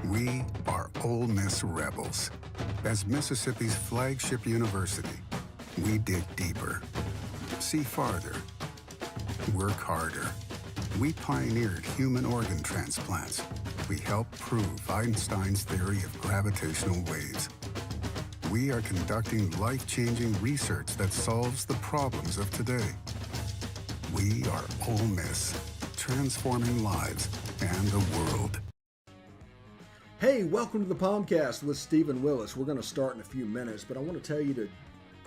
We are Ole Miss Rebels. As Mississippi's flagship university, we dig deeper, see farther, work harder. We pioneered human organ transplants. We helped prove Einstein's theory of gravitational waves. We are conducting life-changing research that solves the problems of today. We are Ole Miss, transforming lives and the world. Hey, welcome to the POMcast with Stephen Willis. We're going to start in a few minutes, but I want to tell you to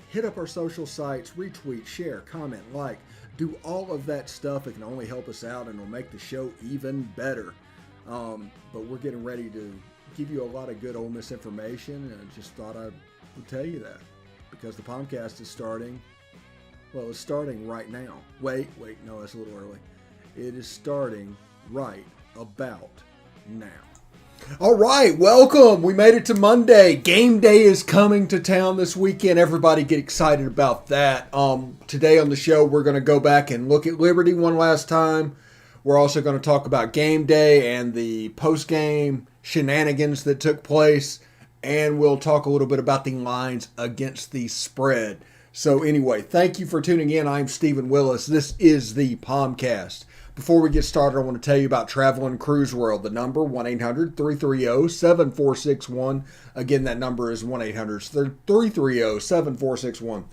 hit up our social sites, retweet, share, comment, like, do all of that stuff. It can only help us out and it'll make the show even better. But we're getting ready to give you a lot of good Ole Miss information, and I just thought I would tell you that because the POMcast is starting. Well, it's starting right now. Wait, no, that's a little early. It is starting right about now. All right, welcome. We made it to Monday. Game day is coming to town this weekend. Everybody get excited about that. Today on the show, we're going to go back and look at Liberty one last time. We're also going to talk about game day and the post-game shenanigans that took place. And we'll talk a little bit about the lines against the spread. So anyway, thank you for tuning in. I'm Stephen Willis. This is the POMcast. Before we get started, I want to tell you about Travel and Cruise World. The number, 1-800-330-7461. Again, that number is 1-800-330-7461.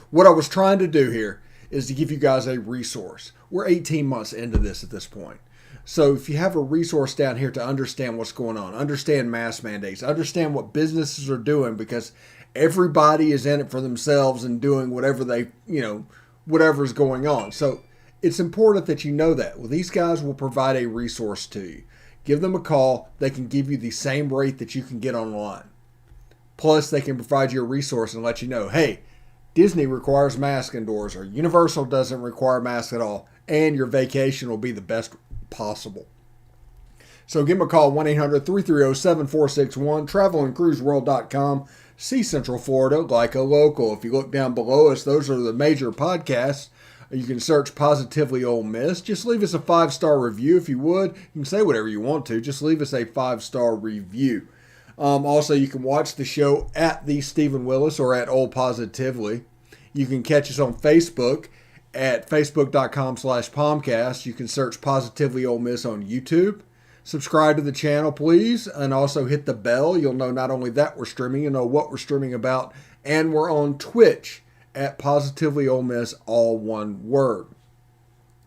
What I was trying to do here is to give you guys a resource. We're 18 months into this at this point. So if you have a resource down here to understand what's going on, understand mask mandates, understand what businesses are doing, because everybody is in it for themselves and doing whatever whatever's going on. So it's important that you know that. Well, these guys will provide a resource to you. Give them a call. They can give you the same rate that you can get online. Plus, they can provide you a resource and let you know, hey, Disney requires masks indoors, or Universal doesn't require masks at all, and your vacation will be the best possible. So give them a call, 1-800-330-7461, travelandcruiseworld.com. See Central Florida like a local. If you look down below us, those are the major podcasts. You can search Positively Ole Miss. Just leave us a 5-star review if you would. You can say whatever you want to. Just leave us a 5-star review. Also, you can watch the show at the Stephen Willis or at Ole Positively. You can catch us on Facebook at facebook.com/POMcast. You can search Positively Ole Miss on YouTube. Subscribe to the channel, please, and also hit the bell. You'll know not only that we're streaming, you'll know what we're streaming about, and we're on Twitch at Positively Ole Miss, all one word.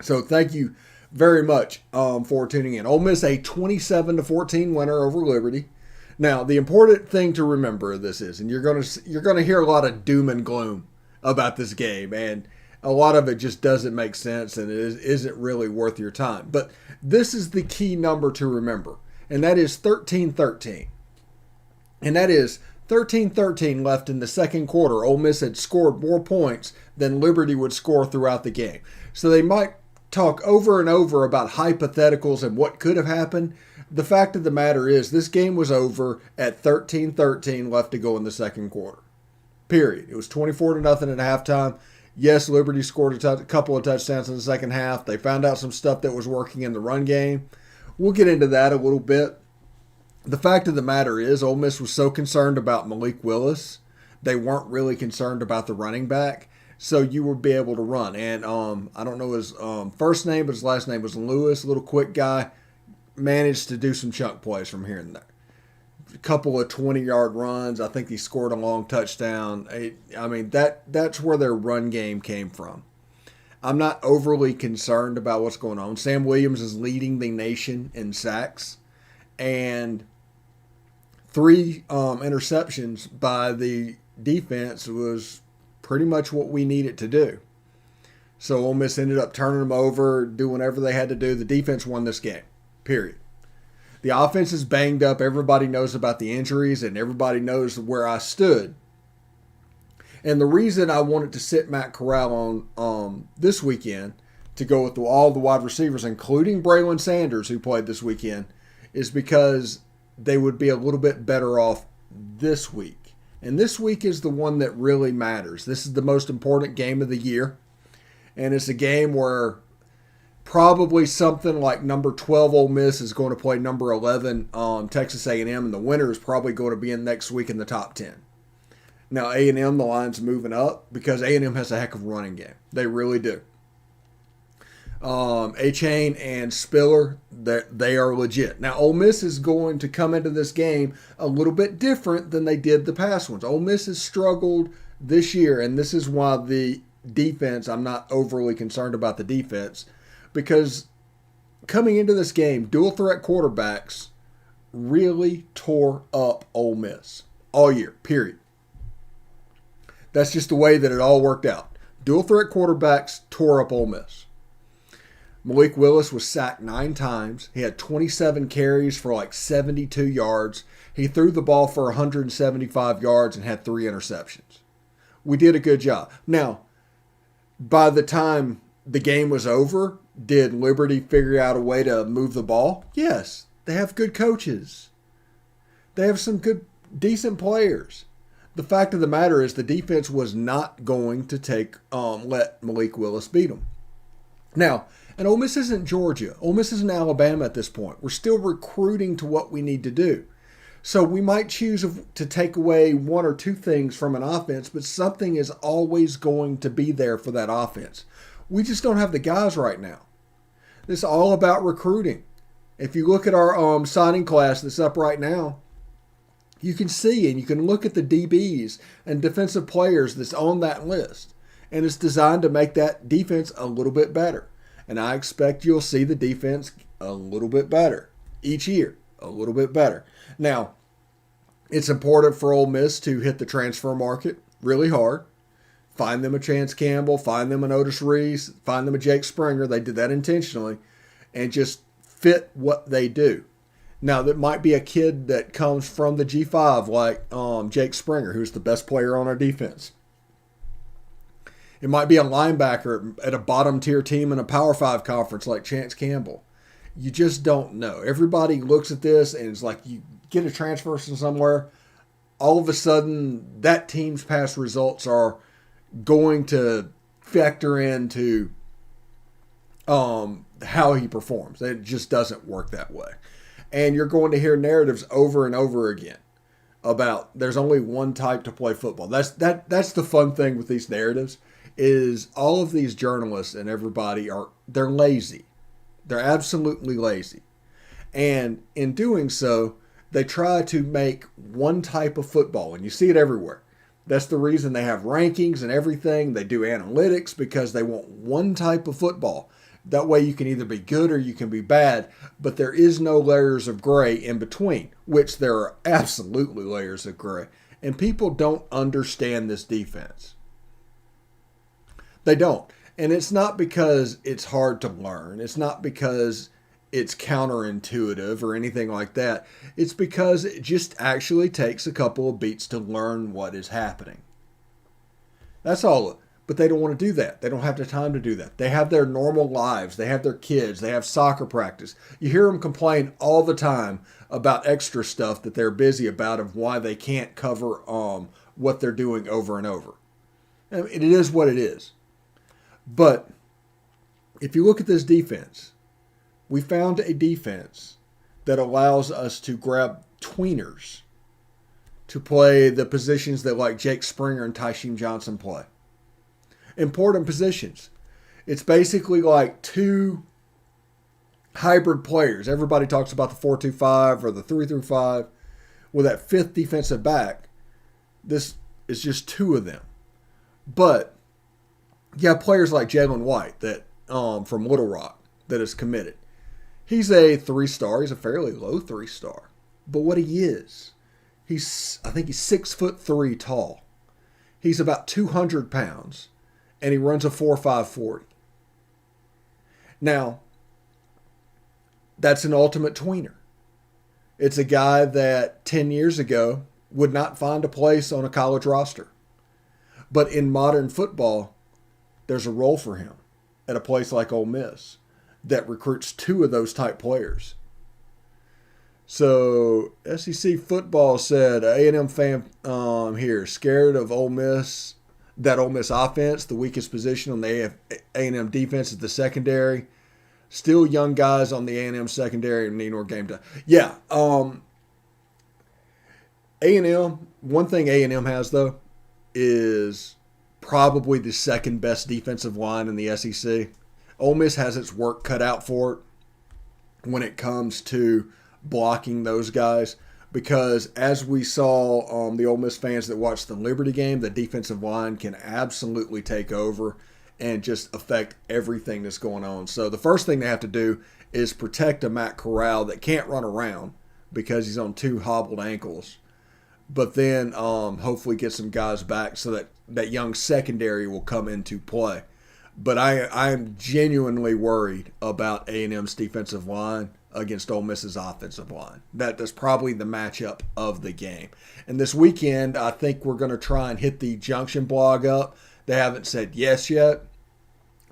So thank you very much for tuning in. Ole Miss a 27-14 winner over Liberty. Now, the important thing to remember of this is, and you're going to hear a lot of doom and gloom about this game, and a lot of it just doesn't make sense and it isn't really worth your time. But this is the key number to remember, and that is 13-13. And that is 13-13 left in the second quarter. Ole Miss had scored more points than Liberty would score throughout the game. So they might talk over and over about hypotheticals and what could have happened. The fact of the matter is this game was over at 13-13 left to go in the second quarter. Period. It was 24-0 at halftime. Yes, Liberty scored a couple of touchdowns in the second half. They found out some stuff that was working in the run game. We'll get into that a little bit. The fact of the matter is, Ole Miss was so concerned about Malik Willis, they weren't really concerned about the running back. So you would be able to run. And I don't know his first name, but his last name was Lewis, a little quick guy. Managed to do some chunk plays from here and there. A couple of 20-yard runs. I think he scored a long touchdown. I mean, that's where their run game came from. I'm not overly concerned about what's going on. Sam Williams is leading the nation in sacks. And 3 interceptions by the defense was pretty much what we needed to do. So Ole Miss ended up turning them over, doing whatever they had to do. The defense won this game, period. The offense is banged up. Everybody knows about the injuries, and everybody knows where I stood. And the reason I wanted to sit Matt Corral on this weekend to go with all the wide receivers, including Braylon Sanders, who played this weekend, is because they would be a little bit better off this week. And this week is the one that really matters. This is the most important game of the year. And it's a game where Probably something like number 12 Ole Miss is going to play number 11 Texas A&M, and the winner is probably going to be in next week in the top 10. Now A&M, the line's moving up because A&M has a heck of a running game. They really do. A-Chain and Spiller, they are legit. Now Ole Miss is going to come into this game a little bit different than they did the past ones. Ole Miss has struggled this year, and this is why the defense, I'm not overly concerned about the defense, because coming into this game, dual threat quarterbacks really tore up Ole Miss all year, period. That's just the way that it all worked out. Dual threat quarterbacks tore up Ole Miss. Malik Willis was sacked 9 times. He had 27 carries for like 72 yards. He threw the ball for 175 yards and had 3 interceptions. We did a good job. Now, by the time the game was over, did Liberty figure out a way to move the ball? Yes. They have good coaches. They have some good, decent players. The fact of the matter is the defense was not going to let Malik Willis beat them. Now, and Ole Miss isn't Georgia. Ole Miss isn't Alabama at this point. We're still recruiting to what we need to do. So we might choose to take away 1 or 2 things from an offense, but something is always going to be there for that offense. We just don't have the guys right now. It's all about recruiting. If you look at our signing class that's up right now, you can see and you can look at the DBs and defensive players that's on that list. And it's designed to make that defense a little bit better. And I expect you'll see the defense a little bit better each year, a little bit better. Now, it's important for Ole Miss to hit the transfer market really hard. Find them a Chance Campbell, find them an Otis Reese, find them a Jake Springer. They did that intentionally and just fit what they do. Now, that might be a kid that comes from the G5 like Jake Springer, who's the best player on our defense. It might be a linebacker at a bottom-tier team in a Power 5 conference like Chance Campbell. You just don't know. Everybody looks at this and it's like you get a transfer from somewhere, all of a sudden that team's past results are going to factor into how he performs. It just doesn't work that way. And you're going to hear narratives over and over again about there's only one type to play football. That's the fun thing with these narratives is all of these journalists and everybody they're lazy. They're absolutely lazy. And in doing so, they try to make one type of football, and you see it everywhere. That's the reason they have rankings and everything. They do analytics because they want one type of football. That way you can either be good or you can be bad, but there is no layers of gray in between, which there are absolutely layers of gray. And people don't understand this defense. They don't. And it's not because it's hard to learn. It's not because it's counterintuitive or anything like that. It's because it just actually takes a couple of beats to learn what is happening. That's all. But they don't want to do that. They don't have the time to do that. They have their normal lives. They have their kids. They have soccer practice. You hear them complain all the time about extra stuff that they're busy about of why they can't cover what they're doing over and over. I mean, it is what it is. But if you look at this defense, we found a defense that allows us to grab tweeners to play the positions that like Jake Springer and Tysheem Johnson play. Important positions. It's basically like 2 hybrid players. Everybody talks about the 4-2-5 or the 3-5. With that 5th defensive back, this is just 2 of them. But you have players like Jalen White that from Little Rock that is committed. He's a 3-star. He's a fairly low 3-star. But what he is, I think he's 6'3" tall. He's about 200 pounds. And he runs a 4.5 40. Now, that's an ultimate tweener. It's a guy that 10 years ago would not find a place on a college roster. But in modern football, there's a role for him at a place like Ole Miss that recruits 2 of those type players. So SEC football said A&M fan here scared of Ole Miss. That Ole Miss offense, the weakest position on the A&M defense is the secondary. Still young guys on the A&M secondary and need more game time. Yeah. A&M, one thing A&M has, though, is probably the second best defensive line in the SEC. Ole Miss has its work cut out for it when it comes to blocking those guys, because as we saw, the Ole Miss fans that watched the Liberty game, the defensive line can absolutely take over and just affect everything that's going on. So the first thing they have to do is protect a Matt Corral that can't run around because he's on 2 hobbled ankles. But then hopefully get some guys back so that that young secondary will come into play. But I'm genuinely worried about A&M's defensive line against Ole Miss's offensive line. That's probably the matchup of the game. And this weekend, I think we're going to try and hit the Junction blog up. They haven't said yes yet,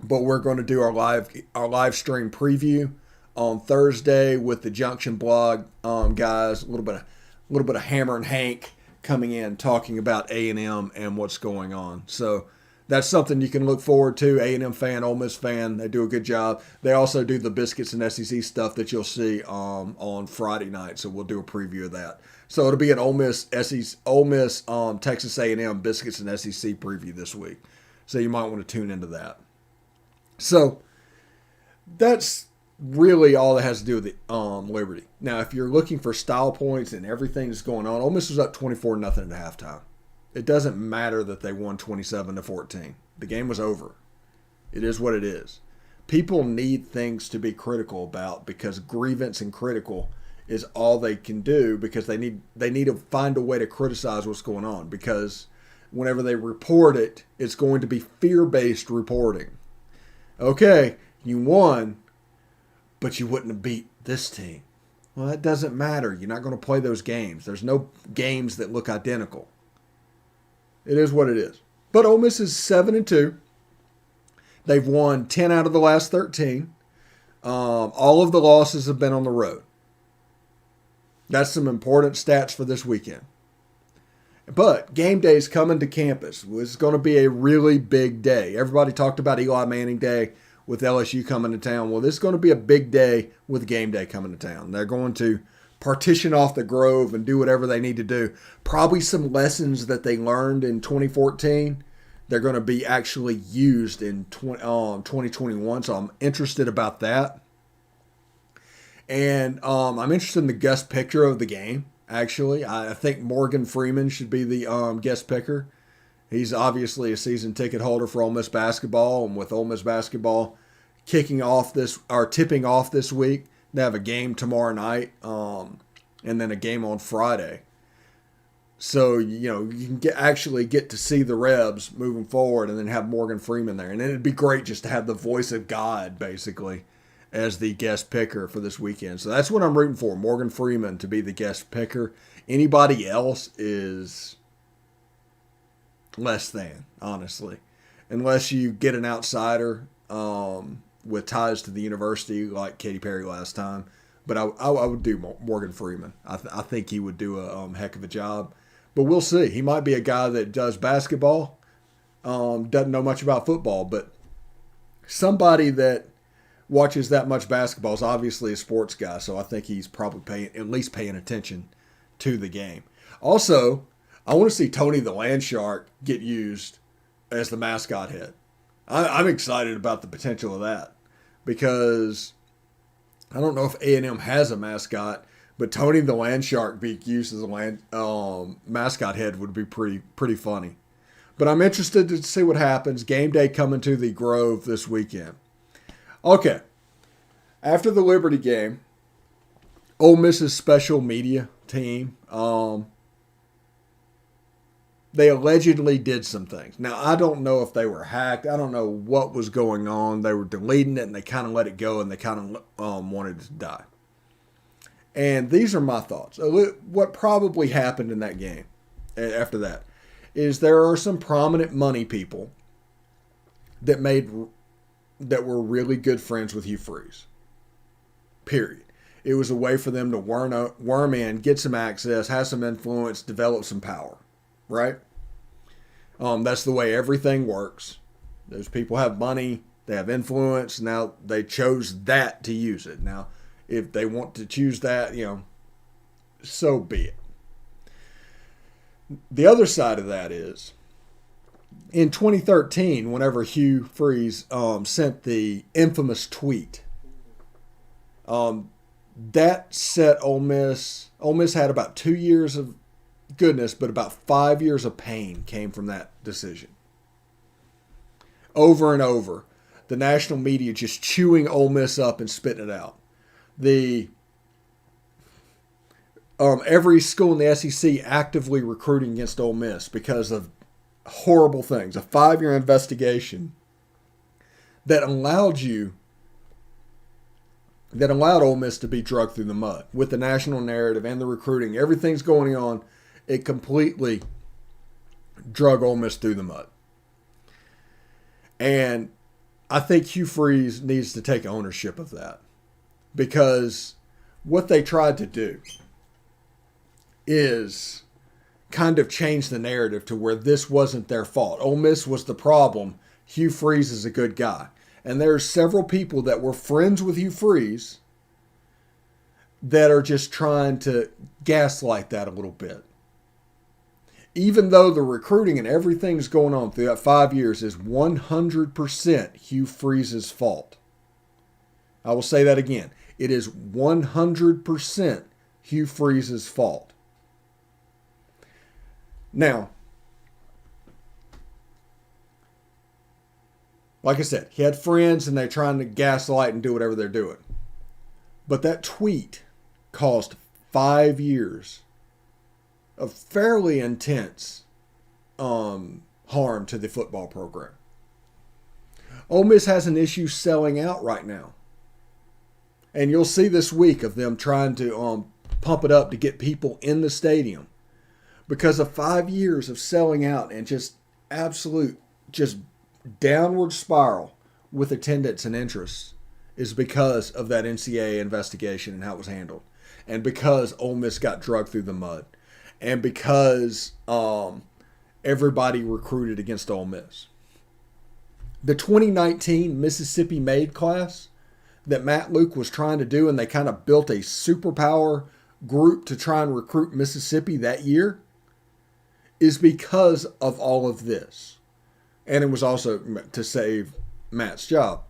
but we're going to do our live stream preview on Thursday with the Junction blog guys. A little bit of Hammer and Hank coming in talking about A&M and what's going on. So that's something you can look forward to. A&M fan, Ole Miss fan, they do a good job. They also do the Biscuits and SEC stuff that you'll see on Friday night. So we'll do a preview of that. So it'll be an Ole Miss, Texas A&M Biscuits and SEC preview this week. So you might want to tune into that. So that's really all that has to do with the Liberty. Now, if you're looking for style points and everything that's going on, Ole Miss was up 24-0 at halftime. It doesn't matter that they won 27-14. The game was over. It is what it is. People need things to be critical about because grievance and critical is all they can do, because they need to find a way to criticize what's going on, because whenever they report it, it's going to be fear-based reporting. Okay, you won, but you wouldn't have beat this team. Well, that doesn't matter. You're not going to play those games. There's no games that look identical. It is what it is. But Ole Miss is 7-2. They've won 10 out of the last 13. All of the losses have been on the road. That's some important stats for this weekend. But game day is coming to campus. It's going to be a really big day. Everybody talked about Eli Manning Day with LSU coming to town. Well, this is going to be a big day with game day coming to town. They're going to partition off the Grove and do whatever they need to do. Probably some lessons that they learned in 2014, they're going to be actually used in 2021. So I'm interested about that. And I'm interested in the guest picker of the game, actually. I think Morgan Freeman should be the guest picker. He's obviously a season ticket holder for Ole Miss basketball, and with Ole Miss basketball tipping off this week, they have a game tomorrow night, and then a game on Friday. So, you can actually get to see the Rebs moving forward, and then have Morgan Freeman there. And it'd be great just to have the voice of God, basically, as the guest picker for this weekend. So that's what I'm rooting for, Morgan Freeman to be the guest picker. Anybody else is less than, honestly. Unless you get an outsider with ties to the university like Katy Perry last time. But I would do Morgan Freeman. I think he would do a heck of a job. But we'll see. He might be a guy that does basketball, doesn't know much about football, but somebody that watches that much basketball is obviously a sports guy, so I think he's probably at least paying attention to the game. Also, I want to see Tony the Land Shark get used as the mascot head. I'm excited about the potential of that, because I don't know if A&M has a mascot, but Tony the Land Shark being used as a mascot head would be pretty funny. But I'm interested to see what happens. Game day coming to the Grove this weekend. Okay. After the Liberty game, Ole Miss's special media team, they allegedly did some things. Now, I don't know if they were hacked. I don't know what was going on. They were deleting it, and they kind of let it go, and they kind of wanted it to die. And these are my thoughts. What probably happened in that game after that is there are some prominent money people that were really good friends with Hugh Freeze. Period. It was a way for them to worm in, get some access, have some influence, develop some power. Right? That's the way everything works. Those people have money. They have influence. Now they chose that to use it. Now, if they want to choose that, so be it. The other side of that is, in 2013, whenever Hugh Freeze sent the infamous tweet, that set Ole Miss. Ole Miss had about 2 years of goodness, but about 5 years of pain came from that decision. Over and over, the national media just chewing Ole Miss up and spitting it out. Every school in the SEC actively recruiting against Ole Miss because of horrible things. A 5-year investigation that allowed Ole Miss to be dragged through the mud with the national narrative and the recruiting. Everything's going on. It completely drug Ole Miss through the mud. And I think Hugh Freeze needs to take ownership of that, because what they tried to do is kind of change the narrative to where this wasn't their fault. Ole Miss was the problem. Hugh Freeze is a good guy. And there's several people that were friends with Hugh Freeze that are just trying to gaslight that a little bit. Even though the recruiting and everything's going on through that 5 years is 100% Hugh Freeze's fault. I will say that again. It is 100% Hugh Freeze's fault. Now, like I said, he had friends and they're trying to gaslight and do whatever they're doing. But that tweet caused 5 years of fairly intense harm to the football program. Ole Miss has an issue selling out right now. And you'll see this week of them trying to pump it up to get people in the stadium. Because of 5 years of selling out and just absolute, just downward spiral with attendance and interest is because of that NCAA investigation and how it was handled. And because Ole Miss got dragged through the mud. And because everybody recruited against Ole Miss. The 2019 Mississippi Made class that Matt Luke was trying to do, and they kind of built a superpower group to try and recruit Mississippi that year, is because of all of this. And it was also to save Matt's job.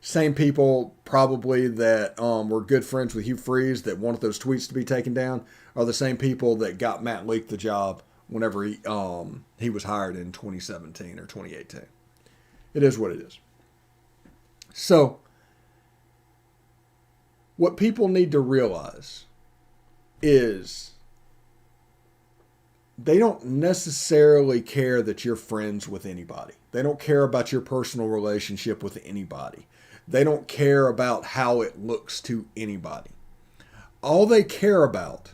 Same people probably that were good friends with Hugh Freeze that wanted those tweets to be taken down are the same people that got Matt Leak the job whenever he was hired in 2017 or 2018. It is what it is. So, what people need to realize is they don't necessarily care that you're friends with anybody. They don't care about your personal relationship with anybody. They don't care about how it looks to anybody. All they care about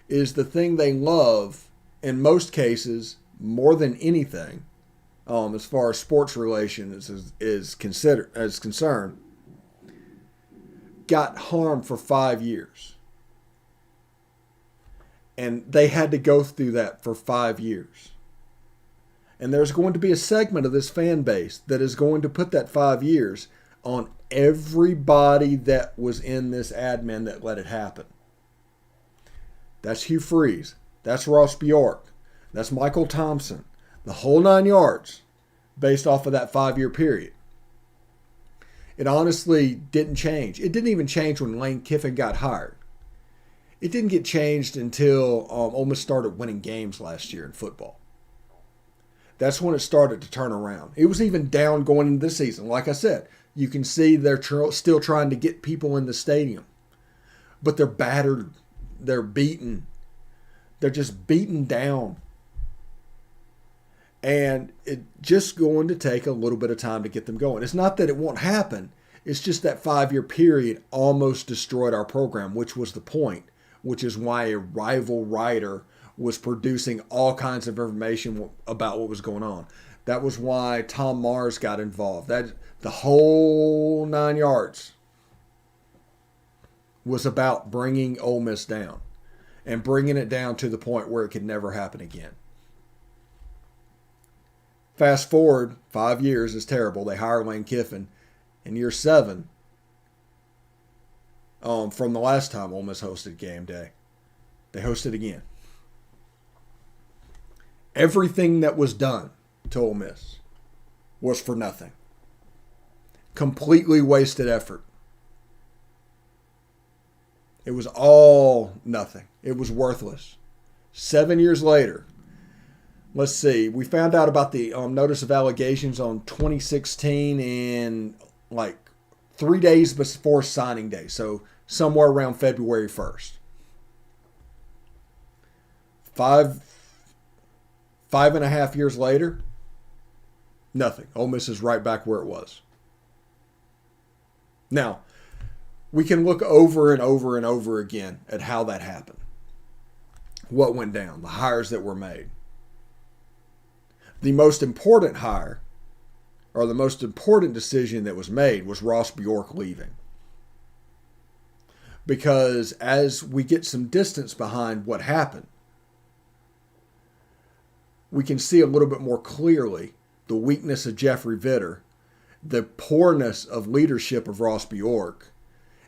is the thing they love, in most cases, more than anything, as far as sports relations is concerned, got harmed for 5 years. And they had to go through that for 5 years. And there's going to be a segment of this fan base that is going to put that 5 years on everybody that was in this admin that let it happen. That's Hugh Freeze. That's Ross Bjork. That's Michael Thompson. The whole 9 yards based off of that 5-year period. It honestly didn't change. It didn't even change when Lane Kiffin got hired. It didn't get changed until Ole Miss started winning games last year in football. That's when it started to turn around. It was even down going into this season. Like I said, you can see they're still trying to get people in the stadium. But they're battered. They're beaten. They're just beaten down. And it's just going to take a little bit of time to get them going. It's not that it won't happen. It's just that 5-year period almost destroyed our program, which was the point, which is why a rival writer was producing all kinds of information about what was going on. That was why Tom Mars got involved. That the whole 9 yards was about bringing Ole Miss down and bringing it down to the point where it could never happen again. Fast forward 5 years is terrible. They hire Lane Kiffin. In year 7, from the last time Ole Miss hosted Gameday, they hosted again. Everything that was done to Ole Miss was for nothing. Completely wasted effort. It was all nothing. It was worthless. 7 years later, let's see, we found out about the notice of allegations on 2016 in like 3 days before signing day. So somewhere around February 1st. Five and a half years later, nothing. Ole Miss is right back where it was. Now, we can look over and over and over again at how that happened. What went down, the hires that were made. The most important hire, or the most important decision that was made, was Ross Bjork leaving. Because as we get some distance behind what happened, we can see a little bit more clearly the weakness of Jeffrey Vitter, the poorness of leadership of Ross Bjork,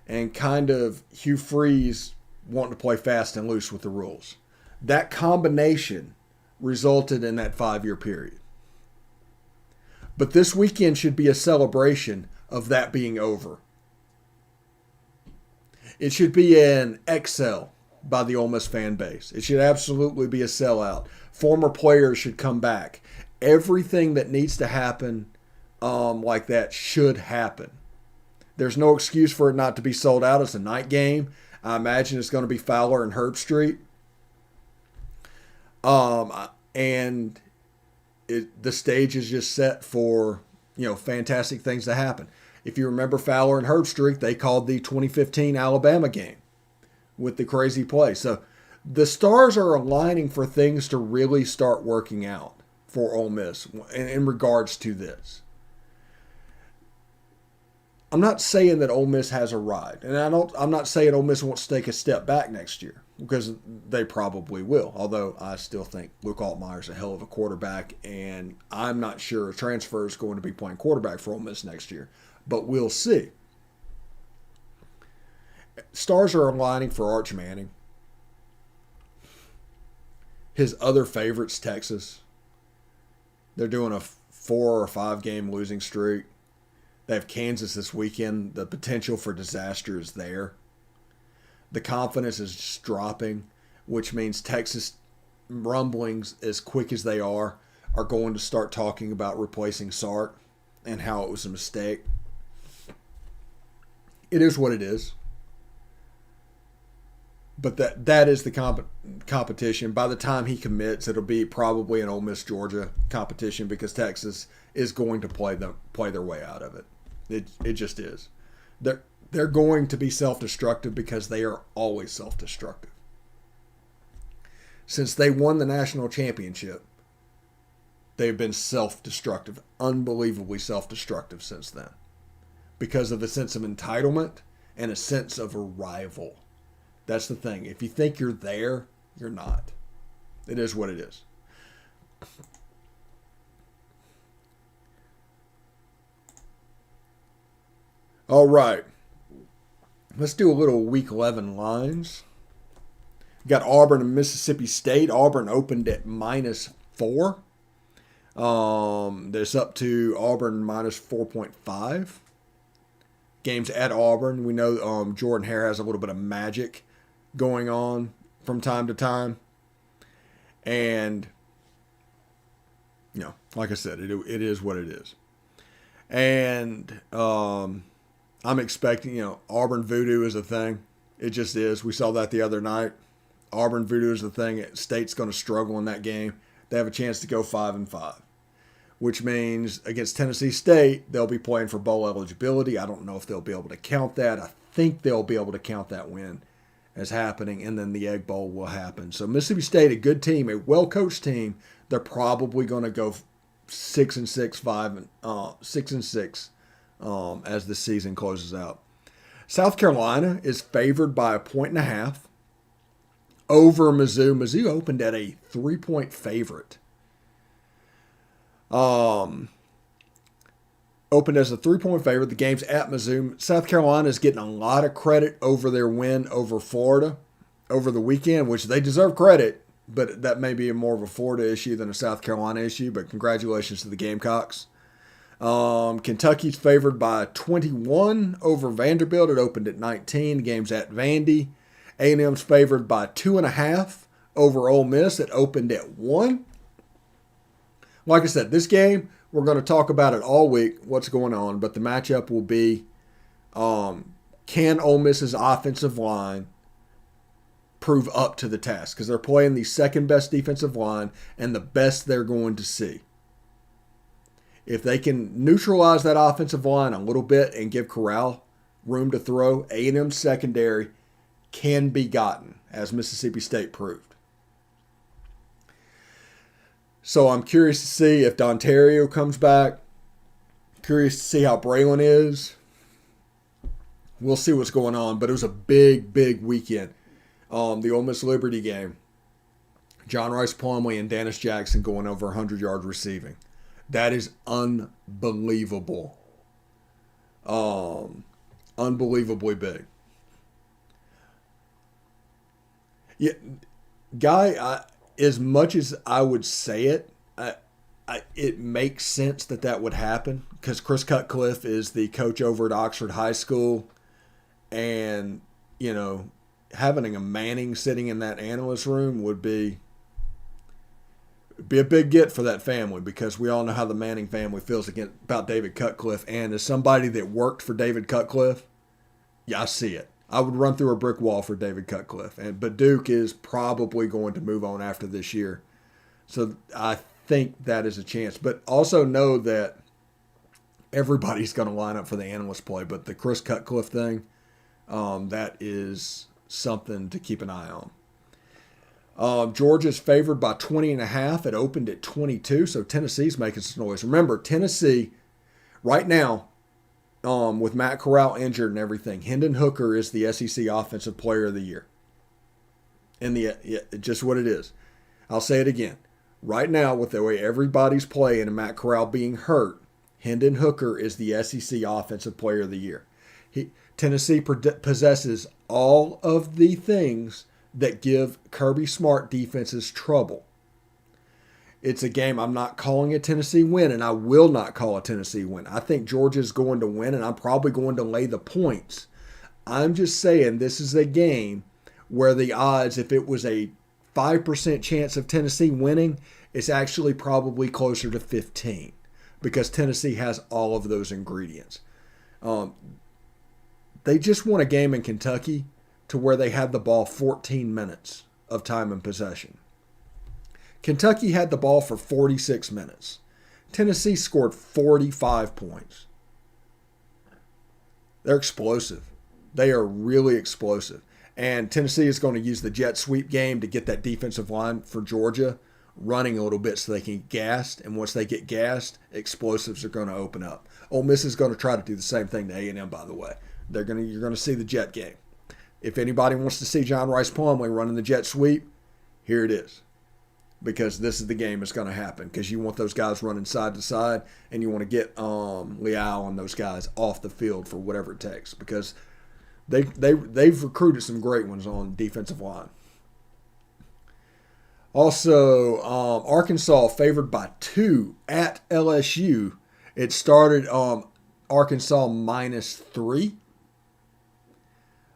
and kind of Hugh Freeze wanting to play fast and loose with the rules. That combination resulted in that 5-year period. But this weekend should be a celebration of that being over. It should be an excel by the Ole Miss fan base. It should absolutely be a sellout. Former players should come back. Everything that needs to happen like that should happen. There's no excuse for it not to be sold out. It's a night game. I imagine it's going to be Fowler and Herb Street. And the stage is just set for, fantastic things to happen. If you remember Fowler and Herb Street, they called the 2015 Alabama game with the crazy play. So the stars are aligning for things to really start working out for Ole Miss in regards to this. I'm not saying that Ole Miss has arrived, and I'm not saying Ole Miss wants to take a step back next year, because they probably will. Although I still think Luke Altmaier's a hell of a quarterback, and I'm not sure a transfer is going to be playing quarterback for Ole Miss next year, but we'll see. Stars are aligning for Arch Manning. His other favorites, Texas. They're doing a 4 or 5 game losing streak. They have Kansas this weekend. The potential for disaster is there. The confidence is just dropping, which means Texas rumblings, as quick as they are going to start talking about replacing Sark and how it was a mistake. It is what it is. But that is the competition. By the time he commits, it'll be probably an Ole Miss Georgia competition, because Texas is going to play their way out of it. It just is. They're going to be self-destructive, because they are always self-destructive. Since they won the national championship, they've been self-destructive, unbelievably self-destructive since then, because of a sense of entitlement and a sense of arrival. That's the thing. If you think you're there, you're not. It is what it is. All right. Let's do a little Week 11 lines. Got Auburn and Mississippi State. Auburn opened at -4. There's up to Auburn -4.5. Games at Auburn. We know Jordan Hare has a little bit of magic going on from time to time. And, like I said, it is what it is. And I'm expecting, Auburn voodoo is a thing. It just is. We saw that the other night. Auburn voodoo is the thing. State's going to struggle in that game. They have a chance to go 5-5, which means against Tennessee State, they'll be playing for bowl eligibility. I don't know if they'll be able to count that. I think they'll be able to count that win as happening, and then the Egg Bowl will happen. So Mississippi State, a good team, a well-coached team. They're probably going to go 6-6, 6-6 as the season closes out. South Carolina is favored by 1.5 over Mizzou. Mizzou opened at a 3-point favorite. Opened as a 3-point favorite. The game's at Mizzou. South Carolina is getting a lot of credit over their win over Florida over the weekend, which they deserve credit, but that may be more of a Florida issue than a South Carolina issue. But congratulations to the Gamecocks. Kentucky's favored by 21 over Vanderbilt. It opened at 19. The game's at Vandy. A&M's favored by 2.5 over Ole Miss. It opened at 1. Like I said, this game, we're going to talk about it all week, what's going on, but the matchup will be, can Ole Miss's offensive line prove up to the task? Because they're playing the second best defensive line and the best they're going to see. If they can neutralize that offensive line a little bit and give Corral room to throw, A&M's secondary can be gotten, as Mississippi State proved. So I'm curious to see if Dontario comes back. Curious to see how Braylon is. We'll see what's going on, but it was a big, big weekend. The Ole Miss Liberty game. John Rice Plumlee and Dennis Jackson going over 100 yards receiving. That is unbelievable. Unbelievably big. Yeah, Guy, as much as I would say it, it makes sense that would happen because Chris Cutcliffe is the coach over at Oxford High School. And, having a Manning sitting in that analyst room would be a big get for that family because we all know how the Manning family feels about David Cutcliffe. And as somebody that worked for David Cutcliffe, yeah, I see it. I would run through a brick wall for David Cutcliffe. But Duke is probably going to move on after this year. So I think that is a chance. But also know that everybody's going to line up for the analyst play. But the Chris Cutcliffe thing, that is something to keep an eye on. Georgia's favored by 20.5. It opened at 22, so Tennessee's making some noise. Remember, Tennessee, right now, with Matt Corral injured and everything, Hendon Hooker is the SEC Offensive Player of the Year. Just what it is. I'll say it again. Right now, with the way everybody's playing and Matt Corral being hurt, Hendon Hooker is the SEC Offensive Player of the Year. Tennessee possesses all of the things that give Kirby Smart defenses trouble. It's a game. I'm not calling a Tennessee win, and I will not call a Tennessee win. I think Georgia's going to win, and I'm probably going to lay the points. I'm just saying this is a game where the odds, if it was a 5% chance of Tennessee winning, it's actually probably closer to 15 because Tennessee has all of those ingredients. They just won a game in Kentucky to where they had the ball 14 minutes of time and possession. Kentucky had the ball for 46 minutes. Tennessee scored 45 points. They're explosive. They are really explosive. And Tennessee is going to use the jet sweep game to get that defensive line for Georgia running a little bit so they can get gassed. And once they get gassed, explosives are going to open up. Ole Miss is going to try to do the same thing to A&M, by the way. You're going to see the jet game. If anybody wants to see John Rice Plumlee running the jet sweep, here it is. Because this is the game that's going to happen. Because you want those guys running side to side, and you want to get Leal and those guys off the field for whatever it takes. Because they've recruited some great ones on defensive line. Also, Arkansas favored by 2 at LSU. It started Arkansas -3.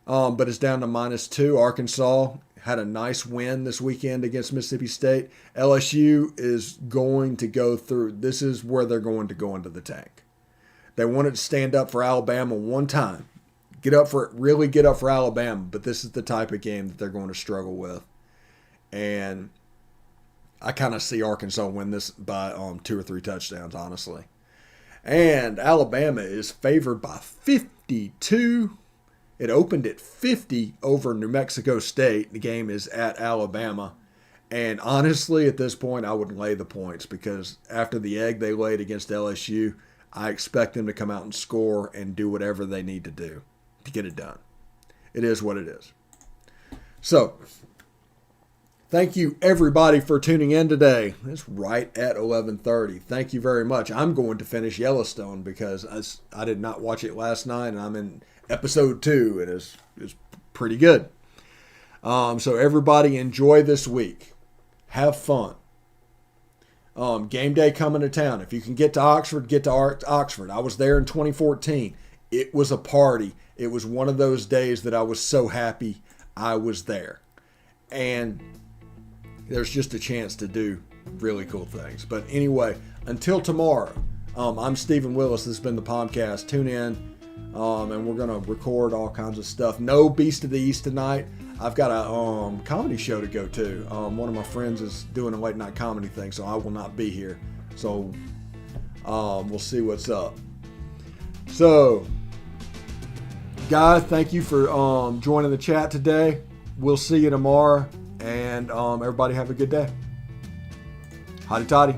But it's down to -2. Arkansas had a nice win this weekend against Mississippi State. LSU is going to go through. This is where they're going to go into the tank. They wanted to stand up for Alabama one time. Really get up for Alabama. But this is the type of game that they're going to struggle with. And I kind of see Arkansas win this by 2 or 3 touchdowns, honestly. And Alabama is favored by 52. It opened at 50 over New Mexico State. The game is at Alabama. And honestly, at this point, I would lay the points because after the egg they laid against LSU, I expect them to come out and score and do whatever they need to do to get it done. It is what it is. So, Thank you, everybody, for tuning in today. It's right at 11:30. Thank you very much. I'm going to finish Yellowstone because I did not watch it last night, and I'm in episode 2. It is pretty good. So everybody enjoy this week. Have fun. Game day coming to town. If you can get to Oxford, get to Oxford. I was there in 2014. It was a party. It was one of those days that I was so happy I was there. And there's just a chance to do really cool things. But anyway, until tomorrow, I'm Stephen Willis. This has been the POMcast. Tune in, and we're going to record all kinds of stuff. No Beast of the East tonight. I've got a comedy show to go to. One of my friends is doing a late night comedy thing, so I will not be here. So we'll see what's up. So, guys, thank you for joining the chat today. We'll see you tomorrow. And everybody have a good day. Hotty toddy.